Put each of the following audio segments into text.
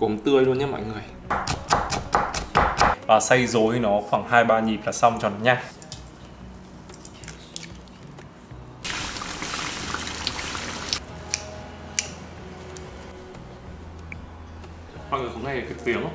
cốm tươi luôn nhé mọi người. Và xay rối nó khoảng 2-3 nhịp là xong cho nó nhanh. Mọi người có nghe cái tiếng không?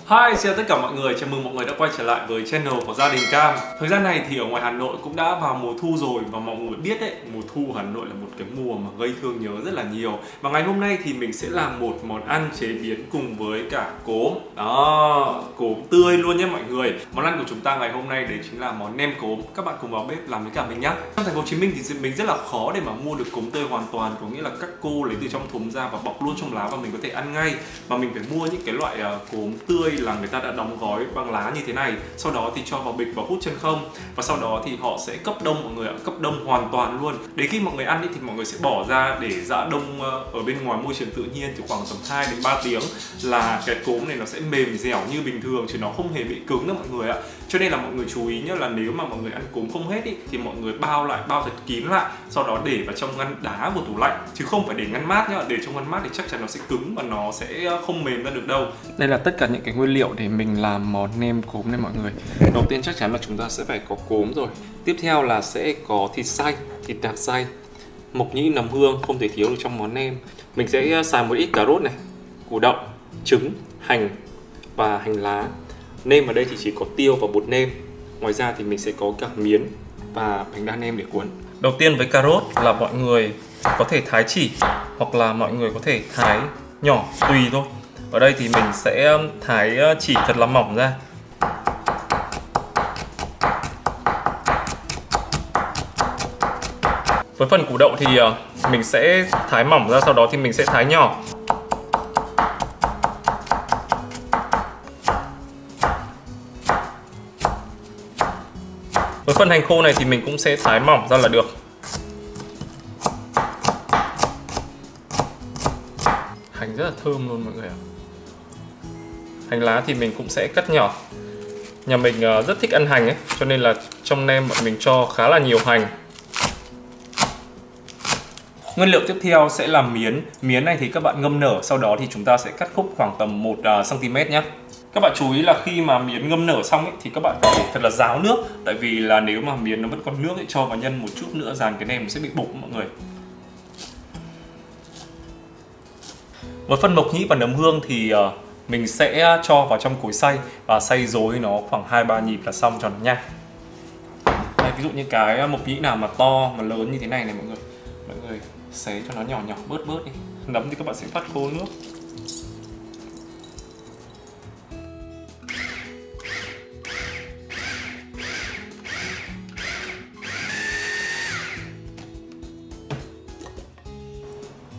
Hi, xin chào tất cả mọi người, chào mừng mọi người đã quay trở lại với channel của Gia Đình Cam. Thời gian này thì ở ngoài Hà Nội cũng đã vào mùa thu rồi. Và mọi người biết đấy, mùa thu Hà Nội là một cái mùa mà gây thương nhớ rất là nhiều. Và ngày hôm nay thì mình sẽ làm một món ăn chế biến cùng với cả cốm. Đó, cốm tươi luôn nhé mọi người. Món ăn của chúng ta ngày hôm nay đấy chính là món nem cốm. Các bạn cùng vào bếp làm với cả mình nhé. Trong thành phố Hồ Chí Minh thì mình rất là khó để mà mua được cốm tươi hoàn toàn. Có nghĩa là các cô lấy từ trong thùng ra và bọc luôn trong lá và mình có thể ăn ngay. Mà mình phải mua những cái loại cốm tươi là người ta đã đóng gói bằng lá như thế này, sau đó thì cho vào bịch và hút chân không, và sau đó thì họ sẽ cấp đông mọi người ạ, cấp đông hoàn toàn luôn. Đến khi mọi người ăn thì mọi người sẽ bỏ ra để giã đông ở bên ngoài môi trường tự nhiên từ khoảng tầm 2 đến 3 tiếng là cái cốm này nó sẽ mềm dẻo như bình thường chứ nó không hề bị cứng đâu mọi người ạ. Cho nên là mọi người chú ý nhé, là nếu mà mọi người ăn cốm không hết thì mọi người bao thật kín lại, sau đó để vào trong ngăn đá của tủ lạnh, chứ không phải để ngăn mát nhá. Để trong ngăn mát thì chắc chắn nó sẽ cứng và nó sẽ không mềm ra được đâu. Đây là tất cả những cái nguyên liệu để mình làm món nem cốm này mọi người. Đầu tiên chắc chắn là chúng ta sẽ phải có cốm rồi. Tiếp theo là sẽ có thịt xay, thịt nạc xay, mộc nhĩ, nấm hương không thể thiếu được trong món nem. Mình sẽ xài một ít cà rốt này, củ đậu, trứng, hành và hành lá. Nêm ở đây thì chỉ có tiêu và bột nêm. Ngoài ra thì mình sẽ có cả miến và bánh đa nêm để cuốn. Đầu tiên với cà rốt là mọi người có thể thái chỉ hoặc là mọi người có thể thái nhỏ tùy thôi. Ở đây thì mình sẽ thái chỉ thật là mỏng ra. Với phần củ đậu thì mình sẽ thái mỏng ra, sau đó thì mình sẽ thái nhỏ. Với phần hành khô này thì mình cũng sẽ thái mỏng ra là được. Hành rất là thơm luôn mọi người ạ. Hành lá thì mình cũng sẽ cắt nhỏ. Nhà mình rất thích ăn hành ấy, cho nên là trong nem bọn mình cho khá là nhiều hành. Nguyên liệu tiếp theo sẽ là miến. Miến này thì các bạn ngâm nở, sau đó thì chúng ta sẽ cắt khúc khoảng tầm 1 cm nhé. Các bạn chú ý là khi mà miến ngâm nở xong ấy, thì các bạn phải thật là ráo nước. Tại vì là nếu mà miến nó vẫn còn nước ấy, cho vào nhân một chút nữa dàn cái nem nó sẽ bị bục mọi người. Với phần mộc nhĩ và nấm hương thì mình sẽ cho vào trong cối xay và xay rối nó khoảng 2-3 nhịp là xong cho nó nhanh. Đây, ví dụ như cái mộc nhĩ nào mà to mà lớn như thế này này mọi người xé cho nó nhỏ nhỏ bớt đi. Nấm thì các bạn sẽ vắt khô nước.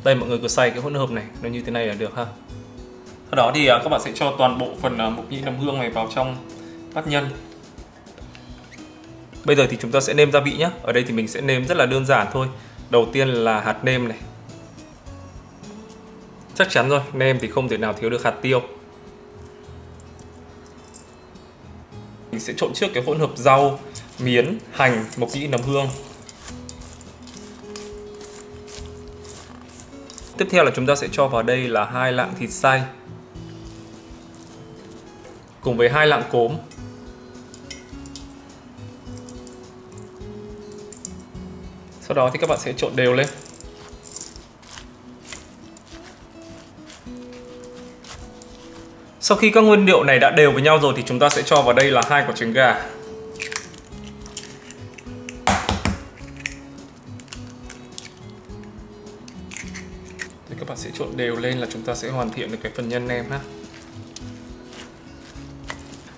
Đây mọi người cứ xay cái hỗn hợp này nó như thế này là được ha. Sau đó thì các bạn sẽ cho toàn bộ phần mộc nhĩ nấm hương này vào trong bát nhân. Bây giờ thì chúng ta sẽ nêm gia vị nhé. Ở đây thì mình sẽ nêm rất là đơn giản thôi. Đầu tiên là hạt nêm này. Chắc chắn rồi, nêm thì không thể nào thiếu được hạt tiêu. Mình sẽ trộn trước cái hỗn hợp rau, miến, hành, mộc nhĩ, nấm hương. Tiếp theo là chúng ta sẽ cho vào đây là 2 lạng thịt xay cùng với 2 lạng cốm. Sau đó thì các bạn sẽ trộn đều lên. Sau khi các nguyên liệu này đã đều với nhau rồi thì chúng ta sẽ cho vào đây là 2 quả trứng gà. Thì các bạn sẽ trộn đều lên là chúng ta sẽ hoàn thiện được cái phần nhân nem ha.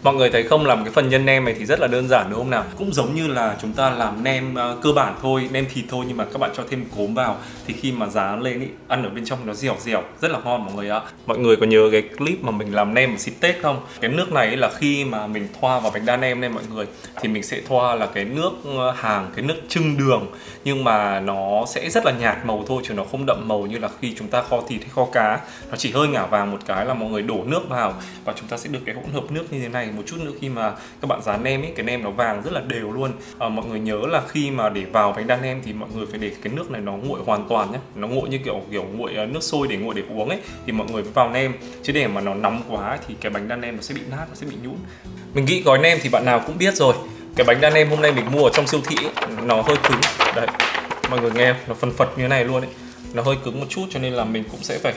Mọi người thấy không, làm cái phần nhân nem này thì rất là đơn giản đúng không nào? Cũng giống như là chúng ta làm nem cơ bản thôi, nem thịt thôi, nhưng mà các bạn cho thêm cốm vào thì khi mà rán lên ý, ăn ở bên trong nó dẻo dẻo, rất là ngon mọi người ạ. Mọi người có nhớ cái clip mà mình làm nem ở dịp Tết không? Cái nước này là khi mà mình thoa vào bánh đa nem này mọi người, thì mình sẽ thoa là cái nước hàng, cái nước chưng đường, nhưng mà nó sẽ rất là nhạt màu thôi chứ nó không đậm màu như là khi chúng ta kho thịt hay kho cá. Nó chỉ hơi ngả vàng một cái là mọi người đổ nước vào và chúng ta sẽ được cái hỗn hợp nước như thế này. một chút nữa khi mà các bạn rán nem ấy, cái nem nó vàng rất là đều luôn. Mọi người nhớ là khi mà để vào bánh đa nem thì mọi người phải để cái nước này nó nguội hoàn toàn nhé, nó nguội như kiểu nguội nước sôi để nguội để uống ấy thì mọi người mới vào nem, chứ để mà nó nóng quá thì cái bánh đa nem nó sẽ bị nát, nó sẽ bị nhũn. Mình nghĩ gói nem thì bạn nào cũng biết rồi. Cái bánh đa nem hôm nay mình mua ở trong siêu thị ấy, nó hơi cứng đấy, mọi người nghe nó phần phật như thế này luôn ấy, nó hơi cứng một chút cho nên là mình cũng sẽ phải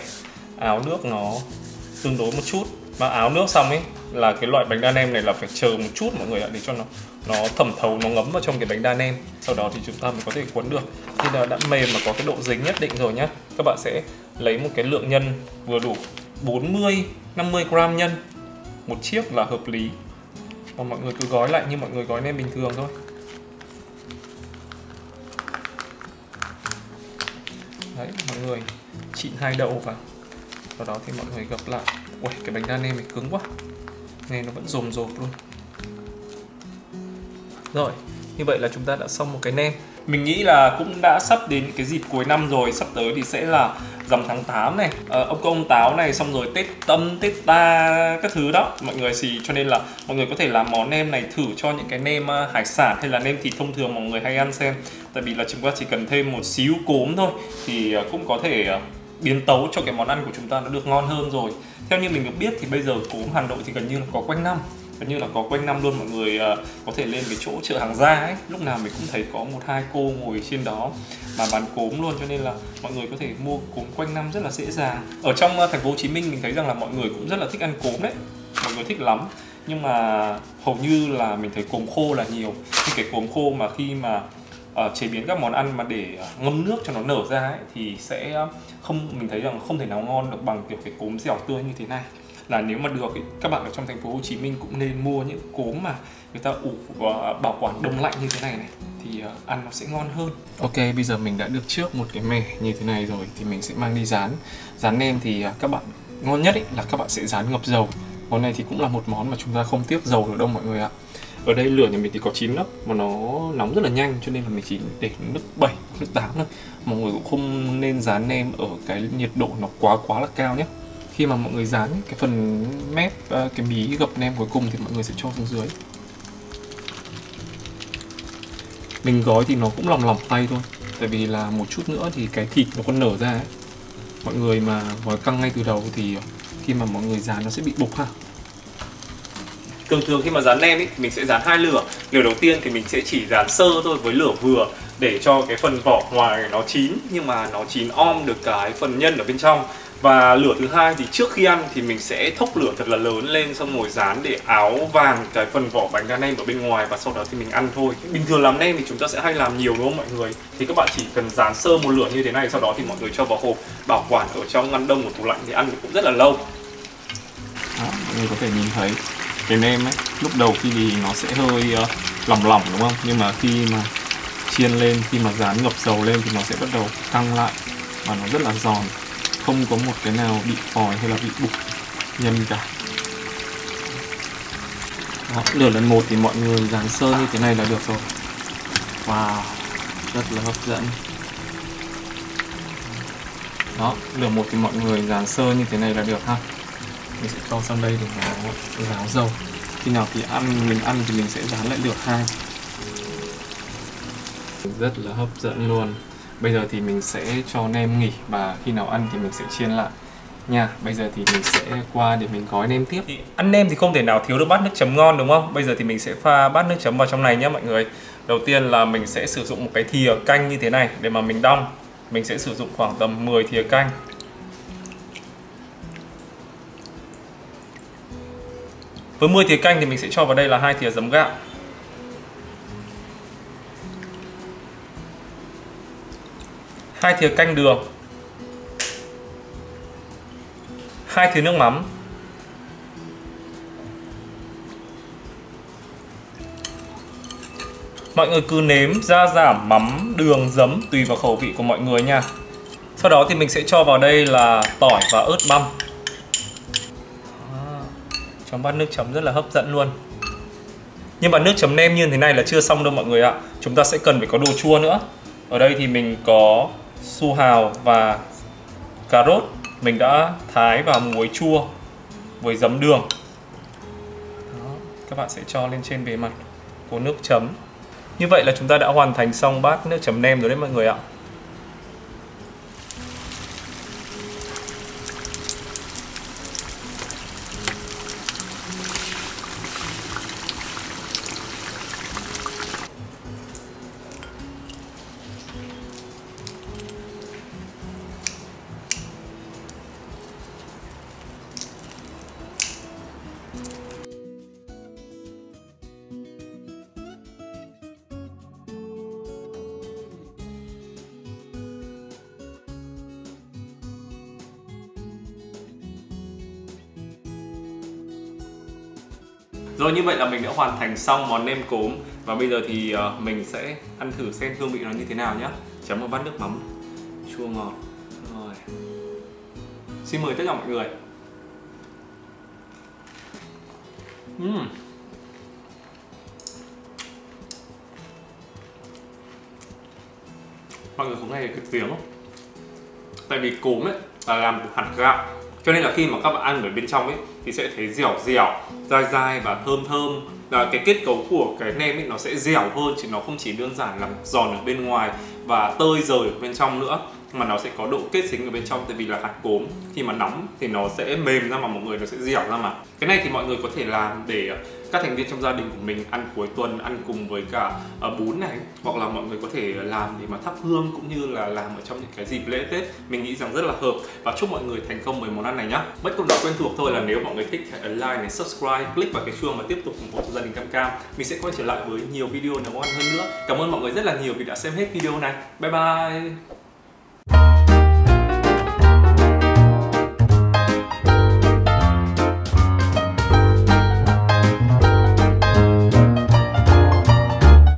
áo nước nó tương đối một chút. Mà áo nước xong ấy là cái loại bánh đa nem này là phải chờ một chút mọi người ạ, để cho nó thẩm thấu, nó ngấm vào trong cái bánh đa nem, sau đó thì chúng ta mới có thể cuốn được. Khi nào đã mềm mà có cái độ dính nhất định rồi nhá, các bạn sẽ lấy một cái lượng nhân vừa đủ, 40-50 gram nhân một chiếc là hợp lý. Và mọi người cứ gói lại như mọi người gói nem bình thường thôi. Đấy, mọi người trịn 2 đậu vào, sau đó thì mọi người gập lại. Ui, cái bánh đa nem này cứng quá, nghe nó vẫn rồm rộp luôn. Rồi, như vậy là chúng ta đã xong một cái nem. Mình nghĩ là cũng đã sắp đến cái dịp cuối năm rồi, sắp tới thì sẽ là rằm tháng 8 này, ông công ông táo này, xong rồi Tết Tâm, Tết Ta các thứ đó mọi người xì, cho nên là mọi người có thể làm món nem này thử cho những cái nem hải sản hay là nem thịt thông thường mọi người hay ăn xem. Tại vì là chúng ta chỉ cần thêm một xíu cốm thôi thì cũng có thể biến tấu cho cái món ăn của chúng ta nó được ngon hơn rồi. Theo như mình được biết thì bây giờ cốm Hà Nội thì gần như là có quanh năm, gần như là có quanh năm luôn. Mọi người có thể lên cái chỗ chợ hàng gia ấy, lúc nào mình cũng thấy có 1-2 cô ngồi trên đó mà bán cốm luôn, cho nên là mọi người có thể mua cốm quanh năm rất là dễ dàng. Ở trong thành phố Hồ Chí Minh mình thấy rằng là mọi người cũng rất là thích ăn cốm đấy, mọi người thích lắm. Nhưng mà hầu như là mình thấy cốm khô là nhiều. Nhưng cái cốm khô mà khi mà chế biến các món ăn mà để ngâm nước cho nó nở ra ấy, thì sẽ không, mình thấy rằng không thể nào ngon được bằng kiểu cái cốm dẻo tươi như thế này. Là nếu mà được ý, các bạn ở trong thành phố Hồ Chí Minh cũng nên mua những cốm mà người ta ủ và bảo quản đông lạnh như thế này này, thì ăn nó sẽ ngon hơn. Ok, bây giờ mình đã được trước một cái mẻ như thế này rồi thì mình sẽ mang đi rán. Rán nem thì các bạn ngon nhất ý, là các bạn sẽ rán ngập dầu. Món này thì cũng là một món mà chúng ta không tiếc dầu được đâu mọi người ạ. Ở đây lửa nhà mình thì có 9 nấc mà nó nóng rất là nhanh, cho nên là mình chỉ để nấc 7, nấc 8 thôi. Mọi người cũng không nên rán nem ở cái nhiệt độ nó quá là cao nhé. Khi mà mọi người rán cái phần mép, cái mí gập nem cuối cùng thì mọi người sẽ cho xuống dưới. Mình gói thì nó cũng lòng tay thôi, tại vì là một chút nữa thì cái thịt nó còn nở ra ấy. Mọi người mà gói căng ngay từ đầu thì khi mà mọi người rán nó sẽ bị bục ha. Thường khi mà rán nem ý, mình sẽ rán 2 lửa. Lửa đầu tiên thì mình sẽ chỉ rán sơ thôi với lửa vừa để cho cái phần vỏ ngoài nó chín, nhưng mà nó chín om được cái phần nhân ở bên trong. Và lửa thứ hai thì trước khi ăn thì mình sẽ thốc lửa thật là lớn lên, xong rồi rán để áo vàng cái phần vỏ bánh đa nem ở bên ngoài, và sau đó thì mình ăn thôi. Bình thường làm nem thì chúng ta sẽ hay làm nhiều đúng không mọi người? Thì các bạn chỉ cần rán sơ một lửa như thế này, sau đó thì mọi người cho vào hộp bảo quản ở trong ngăn đông của tủ lạnh thì ăn thì cũng rất là lâu. Đó, mọi người có thể nhìn thấy cái nem ấy, lúc đầu khi thì nó sẽ hơi lỏng đúng không? Nhưng mà khi mà chiên lên, khi mà rán ngập dầu lên thì nó sẽ bắt đầu căng lại và nó rất là giòn, không có một cái nào bị phòi hay là bị bục nhân cả. Đó, lửa lần 1 thì mọi người rán sơ như thế này là được rồi. Wow, rất là hấp dẫn. Đó, lửa 1 thì mọi người rán sơ như thế này là được ha. Mình sẽ cho sang đây để nó ráo dầu. Khi nào thì mình ăn thì mình sẽ rán lại lửa 2. Rất là hấp dẫn luôn. Bây giờ thì mình sẽ cho nem nghỉ và khi nào ăn thì mình sẽ chiên lại nha. Bây giờ thì mình sẽ qua để mình gói nem tiếp. Ăn nem thì không thể nào thiếu được bát nước chấm ngon đúng không? Bây giờ thì mình sẽ pha bát nước chấm vào trong này nhé mọi người. Đầu tiên là mình sẽ sử dụng một cái thìa canh như thế này để mà mình đong. Mình sẽ sử dụng khoảng tầm 10 thìa canh. Với 10 thìa canh thì mình sẽ cho vào đây là 2 thìa giấm gạo. 2 thìa canh đường, 2 thìa nước mắm, mọi người cứ nếm gia giảm mắm, đường, giấm tùy vào khẩu vị của mọi người nha. Sau đó thì mình sẽ cho vào đây là tỏi và ớt băm. Trong bát nước chấm rất là hấp dẫn luôn. Nhưng mà nước chấm nem như thế này là chưa xong đâu mọi người ạ. Chúng ta sẽ cần phải có đồ chua nữa. Ở đây thì mình có su hào và cà rốt. Mình đã thái vào muối chua với giấm đường. Đó. các bạn sẽ cho lên trên bề mặt của nước chấm. Như vậy là chúng ta đã hoàn thành xong bát nước chấm nem rồi đấy mọi người ạ. Rồi, như vậy là mình đã hoàn thành xong món nem cốm. Và bây giờ thì mình sẽ ăn thử xem hương vị nó như thế nào nhé. Chấm một bát nước mắm chua ngọt. Rồi, xin mời tất cả mọi người. Mọi người có nghe cái tiếng không? Tại vì cốm ấy là làm từ hạt gạo, cho nên là khi mà các bạn ăn ở bên trong ấy thì sẽ thấy dẻo dẻo, dai dai và thơm thơm. Là cái kết cấu của cái nem ấy nó sẽ dẻo hơn, chứ nó không chỉ đơn giản là giòn ở bên ngoài và tơi rời ở bên trong nữa, mà nó sẽ có độ kết dính ở bên trong. Tại vì là hạt cốm khi mà nóng thì nó sẽ mềm ra mà mọi người, nó sẽ dẻo ra mà. Cái này thì mọi người có thể làm để các thành viên trong gia đình của mình ăn cuối tuần, ăn cùng với cả bún này, hoặc là mọi người có thể làm để mà thắp hương, cũng như là làm ở trong những cái dịp lễ Tết. Mình nghĩ rằng rất là hợp và chúc mọi người thành công với món ăn này nhá. Bất công đó quen thuộc thôi là nếu mọi người thích hãy ấn like này, subscribe, click vào cái chuông và tiếp tục ủng hộ cho gia đình Cam Cam. Mình sẽ quay trở lại với nhiều video nấu ăn hơn nữa. Cảm ơn mọi người rất là nhiều vì đã xem hết video này. Bye bye.